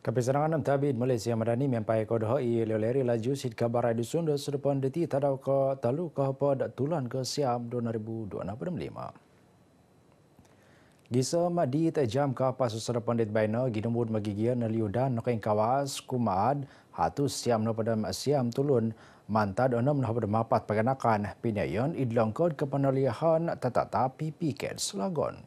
Kepesanangan tabid Malaysia Madani mempai ko dohoi leleri laju sid kabar di Sunda sedepan deti tadau ko talu ko pod tulan ke Siam 2025. Gisa madi tajam ka pasu sedepan det baina ginumud magigia na liudan nakain kawas kumaad hatu Siam na padam Siam tulun mantad onam na padam mapat paganakan pinayon idlongkod ke penaliahan tatata PPK Selagon.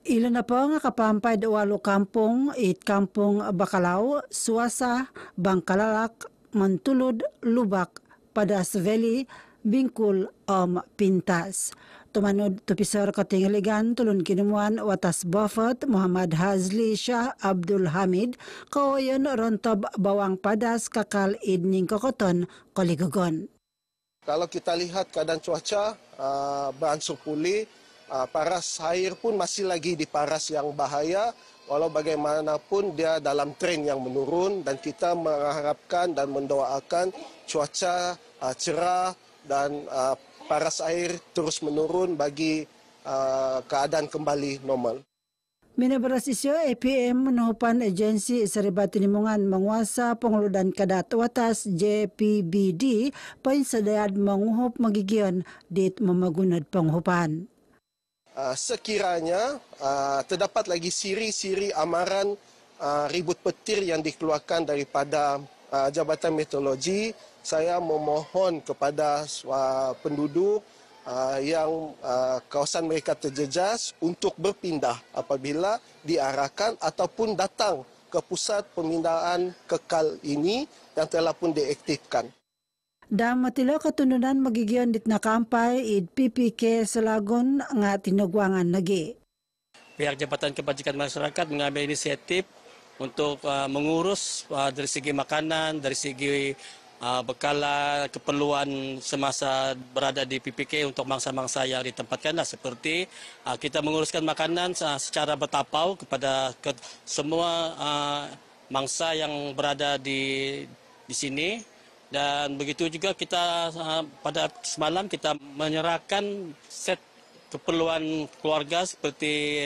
Ilan na po nga kapampay walo kampong, kampong Bacalao, Suasa, Bangkalalak, Mantulod, Lubak, Padas Valley, Bingkul, Pintas. Tumanod tupisar katingaligan tulun kinuman watas Buffet, Muhammad Hazli Shah Abdul Hamid, kawayan rontob bawang padas kakal idning kokoton koligogon. Kalau kita lihat keadaan cuaca berangsur pulih, paras air pun masih lagi di paras yang bahaya, walau bagaimanapun dia dalam tren yang menurun dan kita mengharapkan dan mendoakan cuaca cerah dan paras air terus menurun bagi keadaan kembali normal. Minabaras isyo APM menuhupan agensi Seribat Tinimungan menguasa penguludan kadat watas JPBD pain sadayad menguhup magigion dit memagunad penghupan. Sekiranya terdapat lagi siri-siri amaran ribut petir yang dikeluarkan daripada Jabatan Meteorologi, saya memohon kepada penduduk yang kawasan mereka terjejas untuk berpindah apabila diarahkan ataupun datang ke pusat pemindahan kekal ini yang telah pun diaktifkan. Dam matilo katununan magigion dit nakampay id PPK Selagon nga tinugwangan nagi. Pihak Jabatan Kebajikan Masyarakat mengambil inisiatif untuk mengurus dari segi makanan, dari segi bekala keperluan semasa berada di PPK untuk mangsa-mangsa yang ditempatkan, seperti kita menguruskan makanan secara bertapau kepada semua mangsa yang berada di sini. Dan begitu juga kita pada semalam kita menyerahkan set keperluan keluarga seperti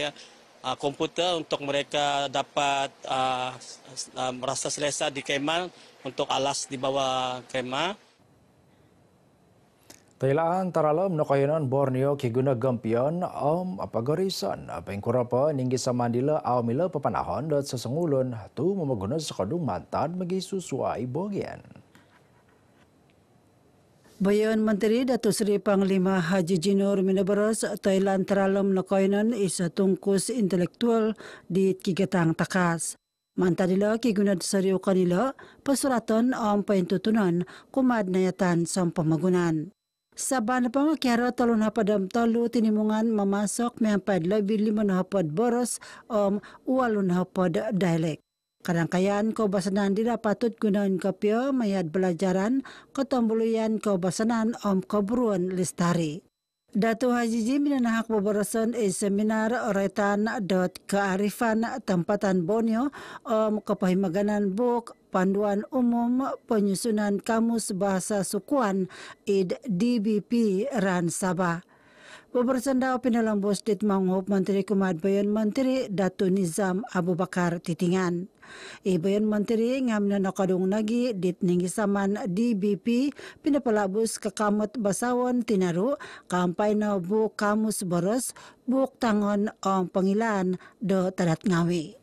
komputer untuk mereka dapat merasa selesa di kemah untuk alas di bawah kemah. Tailaan taralam nakayanan Borneo kiguna gampian apagarisan apeng kurapa ninggi samandila mila papanahon dat sesengulun tu memaguna sekadung mantan bagi susuai bogian. Bayan Menteri Datuk Seri Panglima Haji Jinur Minabaras Thailand teralam nakainan isa tungkus intelektual di kigatang takas. Mantadila kigunad sariu kanila pasuratan paintutunan kumad nayatan sa pamagunan. Saban pang kiara talon hapadam talu tinimungan mamasok mehampad 15 hapad boros uwalon hapad dialek. Kadangkayan kaubasanan dila patut gunain kapyo mayad belajaran ketambuluyan kaubasanan keburuan lestari. Datu Haji Jim minanahak babarasan seminar retan kearifan tempatan Borneo kepahimaganan buk panduan umum penyusunan kamus bahasa sukuan DBP Ran Sabah. Babarasan daw pinalambos dit manghup Menteri Kumadbayan Menteri Datu Nizam Abu Bakar Titingan. Ibayan Menteri ngam na nakadung nagi dit ningisaman DBP pinapalabos kakamot basawon tinaru kampay na buk kamus boros buk tangon pangilan do tadat ngawi.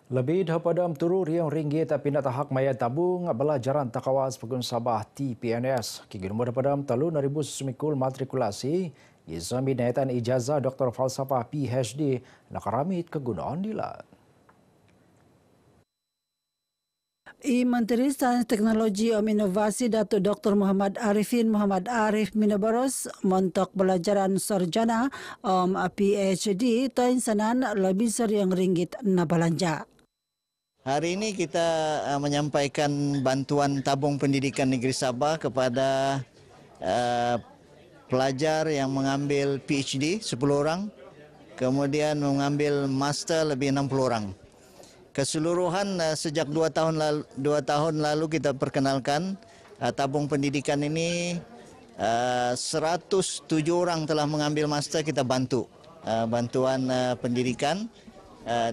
Lebih daripada RM4 pinatahak mayat tabung belajaran takawas Pegun Sabah TPNS. Kini daripada RM3,000 semikul matrikulasi, izin binaitan ijazah Dr. Falsafah PhD nakaramit kegunaan dila. Menteri Sains Teknologi Inovasi Datuk Dr. Muhammad Arifin Muhammad Arif Minabaros montok belajaran sarjana PhD tain sanan lebih seriang ringgit na balanja. Hari ini kita menyampaikan bantuan tabung pendidikan negeri Sabah kepada pelajar yang mengambil PhD 10 orang, kemudian mengambil master lebih 60 orang. Keseluruhan sejak 2 tahun lalu kita perkenalkan tabung pendidikan ini 107 orang telah mengambil master, kita bantu. bantuan pendidikan,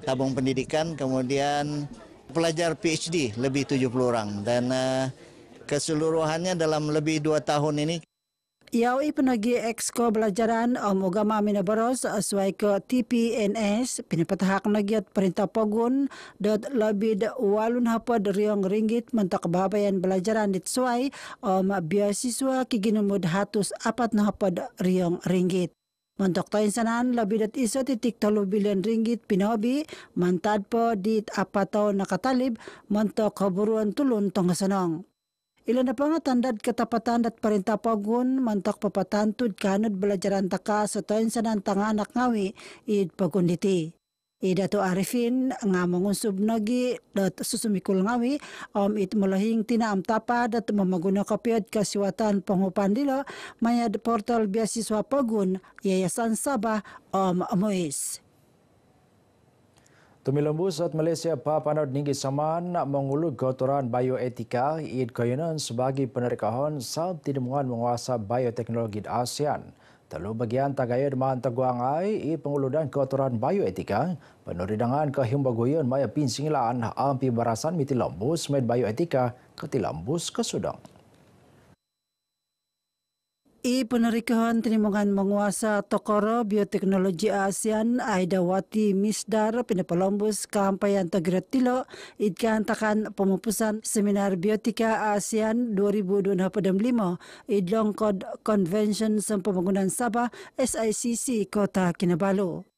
tabung pendidikan, kemudian pelajar PhD lebih 70 orang dan keseluruhannya dalam lebih 2 tahun ini. Iawi penagi exco belajaran Agama Minabaros sesuai ke TPNS pinapatahak nagiat perintah pogun dot lebih walun hapad riong ringgit mentak babayan belajaran ditsuai beasiswa kiginumud hatus apat na hapad riong ringgit. Mentok tainsanan lebih dat 1.3 bilion ringgit pinabi mantad po dit apato nakatalib mentok kaburuan tulun tonggasanong. Ilan na pangatandad ketapatan dat perintah pagun mantok papatantud kanod belajaran taka sa tainsanan tanganak ngawi id pagunditi. Idato Arifin nga mangusub nagi dat susumikul ngawi it mulahing tinaam tapa dat mamaguna kapiad kasiwatan pangupan dilo mayad portal beasiswa pagun Yayasan Sabah Mois. Tumilambus at Malaysia papanod ninggi saman mengulug kauturan bioetika id kayunan sebagai penerikahon sa tinemungan menguasa bioteknologi di ASEAN. Telu bagian tagaya demahan taguangay penguludan kauturan bioetika penuridangan kahimbaguyon maya pinsingilaan ampi barasan mitilambus med bioetika ketilambus kesudang. Penerikaan tinimungan menguasa Tokoro Bioteknologi ASEAN Aidawati Misdar pinapalambus kahampayan Tagrat Tilo idkantakan pemupusan Seminar Biotika ASEAN 2025 idlongkod Convention sa Pembangunan Sabah SICC Kota Kinabalu.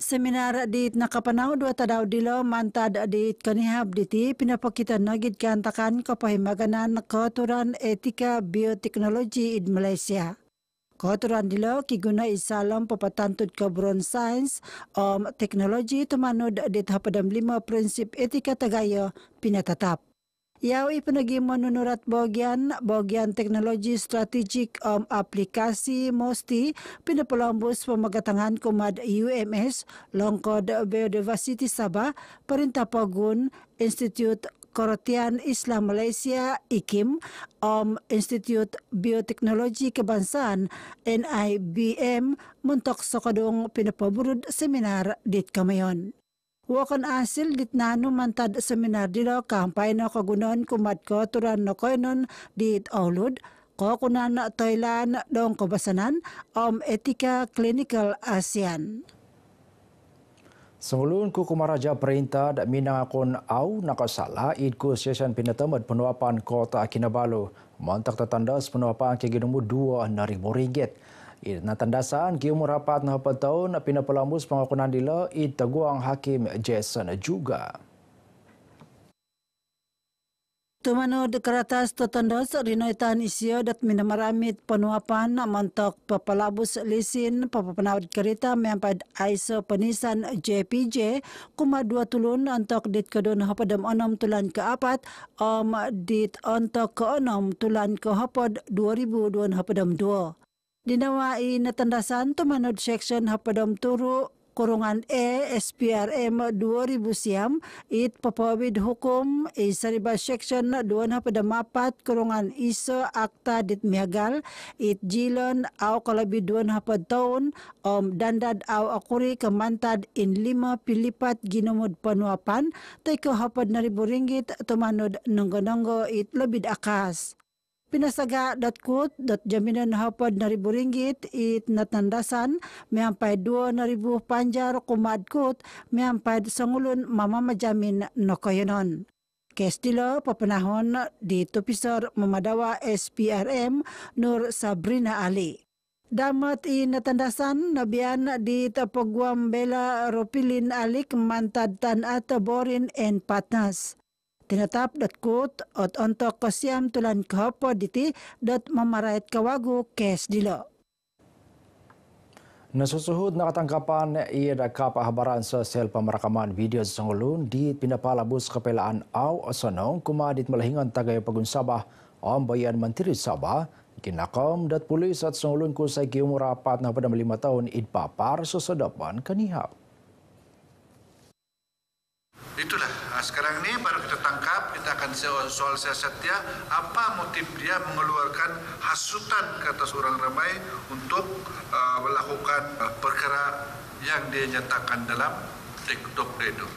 Seminar dit nakapanaw 2 tadaw dilo mantad dit kanihab diti pinapakita nagid kantakan kapahimaganan kauturan etika bioteknologi id Malaysia. Kauturan dilo kiguna isalam papatantod kabron science teknologi tumanod dit hapadam 5 prinsip etika tagayo pinatatap. Yawi penagi manunurat bagian teknologi strategik aplikasi MOSTI pinapalambus pemagatangan kumad UMS Longkod Biodiversity Sabah Perintah Pagun Institut Korotian Islam Malaysia IKIM Institut Bioteknologi Kebangsaan NIBM muntok sokadong pinapaburud seminar dit kamayon. Wakan asil dit nano mantad seminar dilo kampay na kagunon kumad ko turan na koinon dit aulud ko kunan toilan dong kabasanan etika clinical ASEAN. Sengulun ku kumaraja perintah dak minang akon au nakasala id ku session pinatamad penuapan Kota Kinabalu mantak tertandas penuapan keginumu RM2,000. Natandasan kiumur rapat na hapad tahun pinapalambus pengakunan dila id taguang Hakim Jason juga. Tumanod karatas totandos rinoitan isyo dat minamaramit panuapan mantok papalabus lisin papapanawad karita meampad ISO penisan JPJ kuma 2 tulun antok dit kadon hapadam 6 tulan ke-4 dit antok ke-6 tulan ke-hapad 2002 hapadam 2. Dinawai natandasan tumanod section hapadam turu kurungan SPRM 2000 siam it papawid hukum isariba section 2 hapadam 4 kurungan ISO akta dit miagal it jilon aw kalabi 2 hapad taon dandad aw akuri kamantad in 5 pilipat ginumod panuapan tay ko hapad na ringgit tumanod nanggo it labid akas. Pinasaga.kut.jaminan hapad na ringgit it natandasan meampay 2,000 panjar kumadkut meampay sangulun mamamajamin no kayonon. Kestilo papanahon di Tupisor Mamadawa SPRM Nur Sabrina Ali. Damat natandasan nabiyan di Tapagwam Bela Ropilin Alik mantad tan at Borin and Patnas. Tinatap.kut at ontok kasyam tulan kahapo diti dot mamarayat kawagu kes dilo. Nasusuhud na katangkapan iada kapahabaran sa sel pamarakaman video sa Sangulun di pinapalabus kapelaan aw asanong kumadit malahingan tagay pagunsabah ang bayan Mantiri Sabah kinakam dat pulis at Sangulun kusay kiumurapat na padam 5 taon idpapar sa sadapan kanihap. Itulah, sekarang ini baru kita tangkap, kita akan soal siasat dia, apa motif dia mengeluarkan hasutan ke atas orang ramai untuk melakukan perkara yang dia nyatakan dalam TikTok itu.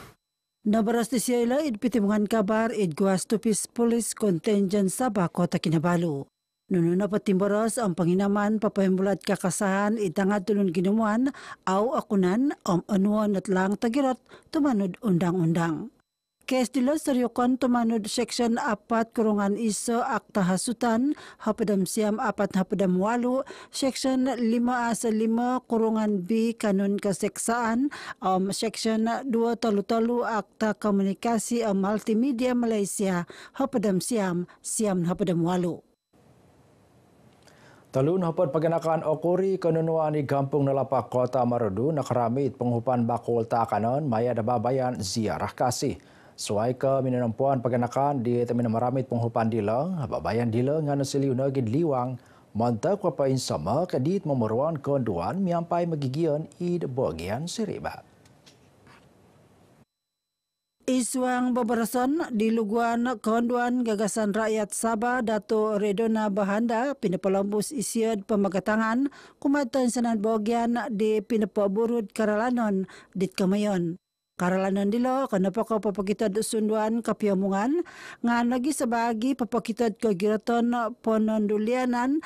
Nabaras di siya id pitimungan kabar id Guas Tupis Police Contingent Sabah Kota Kinabalu. Nuno na patimbaras ang panginaman papahimbulat kakasahan itangad tulun ginuman aw akunan anuan at lang tagirot tumanod undang-undang. Kes dilo saryokon tumanod Section 4 kurungan iso akta hasutan hapadam siyam 4 hapadam 8 Section 5A sa 5 kurungan B kanun kaseksaan Section 2 talu-talu akta komunikasi multimedia Malaysia hapadam siyam hapadam 8. Talun hapot paganakan okuri kanunuan ni Gampung Nalapak Kota Marudu nakaramit penghupan bakul takanon maya dababayan ziarah kasih. Suai ke minanampuan paganakan di temin maramit penghupan dila, babayan dila ngano siliu nagid liwang, montak wapain sama kadit memeruan konduan miampai magigian id bagian siriba. Iswang babarason di luguan konduan gagasan rakyat Sabah Dato Redona Bahanda pinapalambus isiad pamagatangan kumatan sanan bagian di pinapaburud Karalanon dit Kamayon. Karalanon dilo kanapa ko papakitad sunduan kapiamungan nga nagi sabagi papakitad kagiraton ponondulianan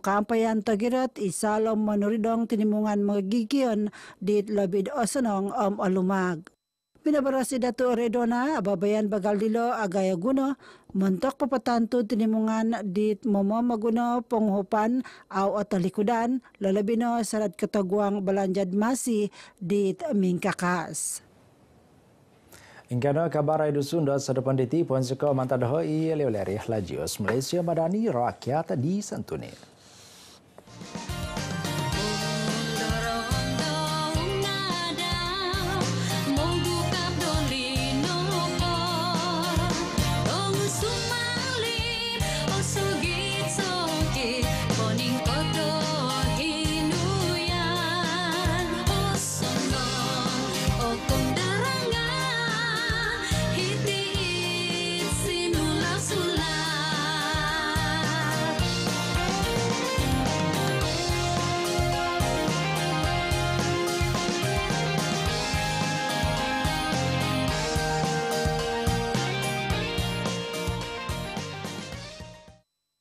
kampayan tagirat isalom manuridong tinimungan magigion dit labid osanong alumag. Pinabara si Dato Redona, ababayan bagal dilo agaya guno, montok papatanto tinimungan dit momamaguno penghupan aw atalikudan, lalabino sarad katagwang balanjad masi dit mingkakas. Ingkana kabar ay dusunda sa depan diti pon seko mantadaho i leoleri lajios Malaysia Madani rakyat di Santuni.